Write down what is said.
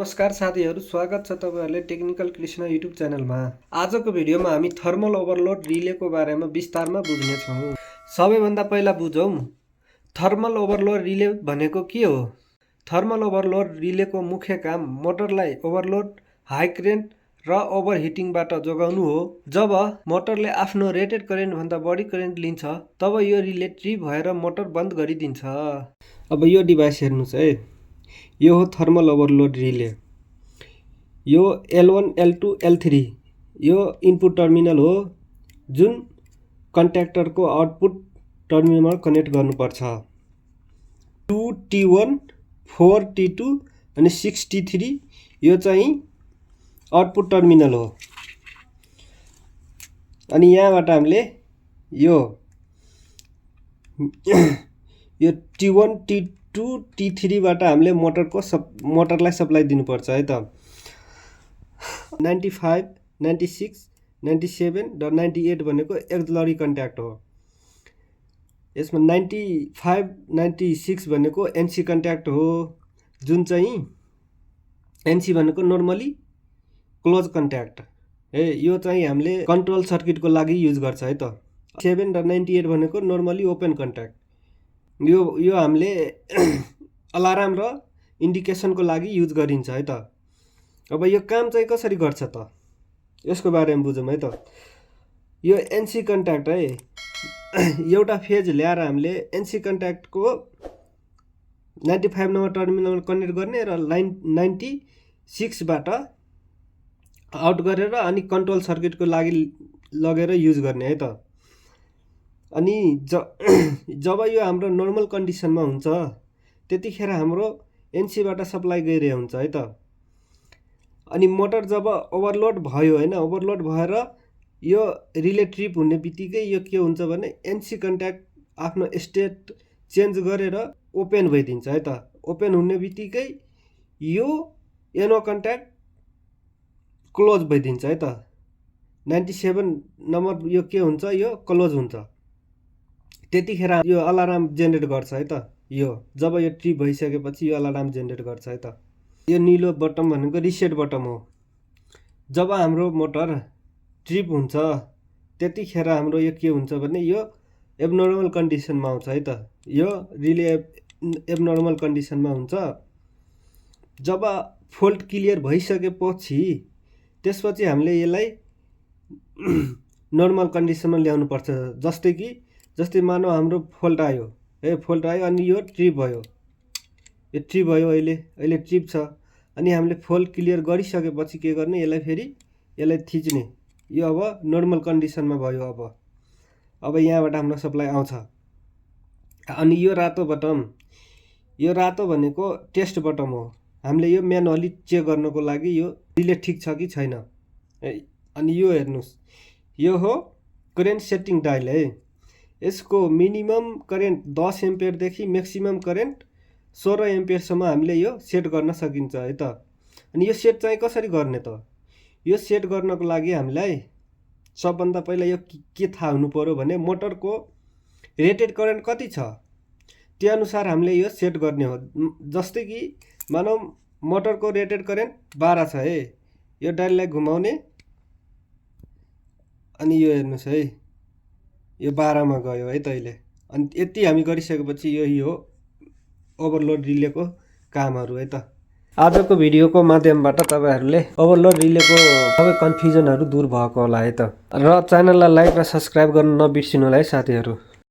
नमस्कार साथीहरू, स्वागत छ तपाईहरुले टेक्निकल कृष्ण युट्युब च्यानलमा। आजको भिडियोमा हामी थर्मल ओभरलोड रिलेको बारेमा विस्तारमा बुझ्ने छौं। सबैभन्दा पहिला बुझौं थर्मल ओभरलोड रिले भनेको के हो। थर्मल ओभरलोड रिलेको मुख्य काम मोटरलाई ओभरलोड, हाई करेन्ट र ओभरहिटिङबाट जोगाउनु हो। जब मोटरले आफ्नो रेटेड करेन्ट भन्दा बढी करेन्ट लिन्छ तब यो रिले ट्रिप भएर मोटर बन्द गरिदिन्छ। अब यो डिभाइस हेर्नुस् है, यो हो थर्मल ओभरलोड रिले। यो L1, L2, L3 यो इनपुट टर्मिनल हो जुन कन्ट्याक्टरको आउटपुट टर्मिनलमा कनेक्ट गर्नुपर्छ। 2T1, 4T2 अनि 6T3 यो चाहिँ आउटपुट टर्मिनल हो। अनि यहाँबाट हामीले यो T1, T2, T3 बाट हामीले मोटरलाई सप्लाई दिनुपर्छ है त। 95, 96, 97 र 98 भनेको एक्सिलरी कन्ट्याक्ट हो। यसमा 95, 96 भनेको एनसी कन्ट्याक्ट हो, जुन चाहिँ एनसी भनेको नर्मली क्लोज कन्ट्याक्ट है। यो चाहिँ हामीले कन्ट्रोल सर्किटको लागि युज गर्छ है त। 7 र 98 भनेको नर्मली ओपन कन्ट्याक्ट। यो हामीले अलार्म र इन्डिकेसनको लागि युज गरिन्छ है त। अब यो काम चाहिँ कसरी गर्छ त, यसको बारेमा बुझौँ है त। यो एनसी कन्ट्याक्ट है, एउटा फेज ल्याएर हामीले एनसी कन्ट्याक्टको 95 नम्बर टर्मिनलमा कनेक्ट गर्ने र लाइन 96 बाट आउट गरेर अनि कन्ट्रोल सर्किटको लागि लगेर युज गर्ने है त। अनि जब यो हाम्रो नर्मल कन्डिसनमा हुन्छ त्यतिखेर हाम्रो एनसी बाट सप्लाई गइरहेको हुन्छ है त। अनि मोटर जब ओभरलोड भयो हैन, ओभरलोड भएर यो रिले ट्रिप हुने बित्तिकै यो के हुन्छ भने एनसी कन्ट्याक्ट आफ्नो स्टेट चेन्ज गरेर ओपन भइदिन्छ है त। ओपन हुने बित्तिकै यो एनो कन्ट्याक्ट क्लोज भइदिन्छ है त। 97 नम्बर यो के हुन्छ, यो क्लोज हुन्छ। त्यतिखेर यो अलार्म जेनेरेट गर्छ है त। यो जब यो ट्रिप भइसकेपछि यो अलार्म जेनेरेट गर्छ है त। यो नीलो बटम भनेको रिसेट बटम हो। जब हाम्रो मोटर ट्रिप हुन्छ त्यतिखेर हाम्रो यो के हुन्छ भने यो एबनर्मल कन्डिसनमा आउँछ है त। यो रिले एबनर्मल कन्डिसनमा हुन्छ। जब फोल्ट क्लियर भइसकेपछि त्यसपछि हामीले यसलाई नर्मल कन्डिसनमा ल्याउनु पर्छ। जस्तै मानौ हाम्रो फोल्ट आयो है, फोल्ट आयो अनि यो ट्रिप भयो, यो ट्रिप भयो, अहिले ट्रिप छ। अनि हामीले फोल्ट क्लियर गरिसकेपछि के गर्ने, यसलाई थिच्ने। यो अब नर्मल कन्डिसनमा भयो। अब यहाँबाट हाम्रो सप्लाई आउँछ। अनि यो रातो भनेको टेस्ट बटम हो। हामीले यो म्यानुअली चेक गर्नको लागि यो रिले ठिक छ कि छैन। अनि यो हेर्नुस्, यो हो करेन्ट सेटिङ डायल है। यसको मिनिमम करेन्ट 10 एम्पियर देखि म्याक्सिमम करेन्ट 16 एम्पियर सम्म हामीले यो सेट गर्न सकिन्छ है त। अनि यो सेट चाहिँ कसरी गर्ने त, यो सेट गर्नको लागि हामीलाई सबभन्दा पहिला यो के थाहा हुनु पर्यो भने मोटरको रेटेड करेन्ट कति छ त्यो अनुसार हामीले यो सेट गर्ने हो। जस्तै कि मानौ मोटरको रेटेड करेन्ट 12 छ है, यो डायललाई घुमाउने अनि यो हेर्नुस् है, यो 12 मा गयो है त अहिले। अनि यति हामी गरिसकेपछि यही हो ओभरलोड रिलेको कामहरू है त। आजको भिडियोको माध्यमबाट तपाईहरुले ओभरलोड रिलेको सबै कन्फ्युजनहरू दूर भएको होला है त। र च्यानललाई लाइक र सब्स्क्राइब गर्न नबिर्सिनु होला है साथीहरू।